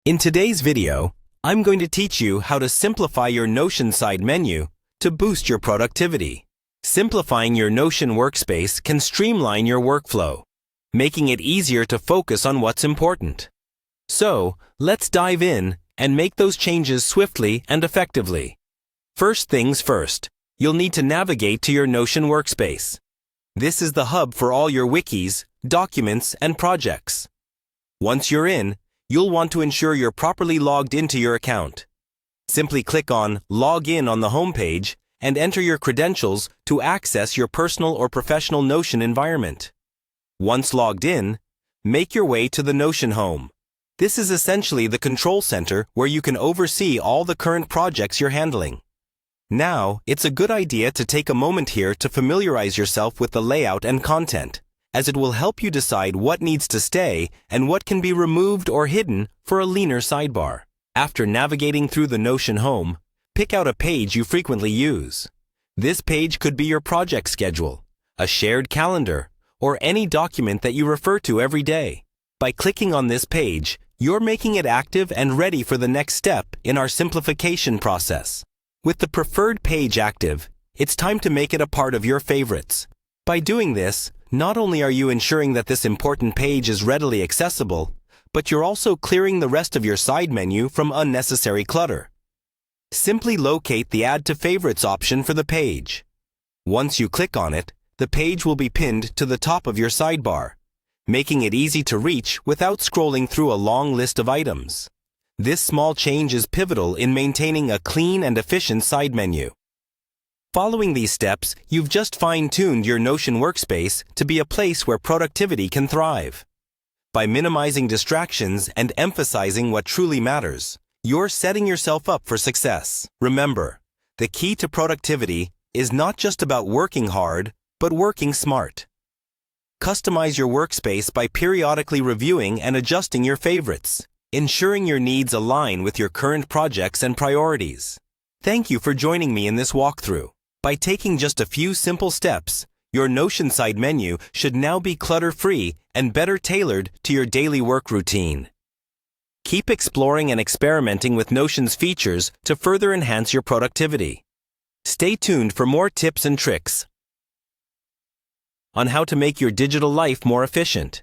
In today's video, I'm going to teach you how to simplify your Notion side menu to boost your productivity. Simplifying your Notion workspace can streamline your workflow, making it easier to focus on what's important. So, let's dive in and make those changes swiftly and effectively. First things first, you'll need to navigate to your Notion workspace. This is the hub for all your wikis, documents, and projects. Once you're in, you'll want to ensure you're properly logged into your account. Simply click on Log In on the homepage and enter your credentials to access your personal or professional Notion environment. Once logged in, make your way to the Notion home. This is essentially the control center where you can oversee all the current projects you're handling. Now, it's a good idea to take a moment here to familiarize yourself with the layout and content, as it will help you decide what needs to stay and what can be removed or hidden for a leaner sidebar. After navigating through the Notion home, pick out a page you frequently use. This page could be your project schedule, a shared calendar, or any document that you refer to every day. By clicking on this page, you're making it active and ready for the next step in our simplification process. With the preferred page active, it's time to make it a part of your favorites. By doing this, not only are you ensuring that this important page is readily accessible, but you're also clearing the rest of your side menu from unnecessary clutter. Simply locate the Add to Favorites option for the page. Once you click on it, the page will be pinned to the top of your sidebar, making it easy to reach without scrolling through a long list of items. This small change is pivotal in maintaining a clean and efficient side menu. Following these steps, you've just fine-tuned your Notion workspace to be a place where productivity can thrive. By minimizing distractions and emphasizing what truly matters, you're setting yourself up for success. Remember, the key to productivity is not just about working hard, but working smart. Customize your workspace by periodically reviewing and adjusting your favorites, ensuring your needs align with your current projects and priorities. Thank you for joining me in this walkthrough. By taking just a few simple steps, your Notion side menu should now be clutter-free and better tailored to your daily work routine. Keep exploring and experimenting with Notion's features to further enhance your productivity. Stay tuned for more tips and tricks on how to make your digital life more efficient.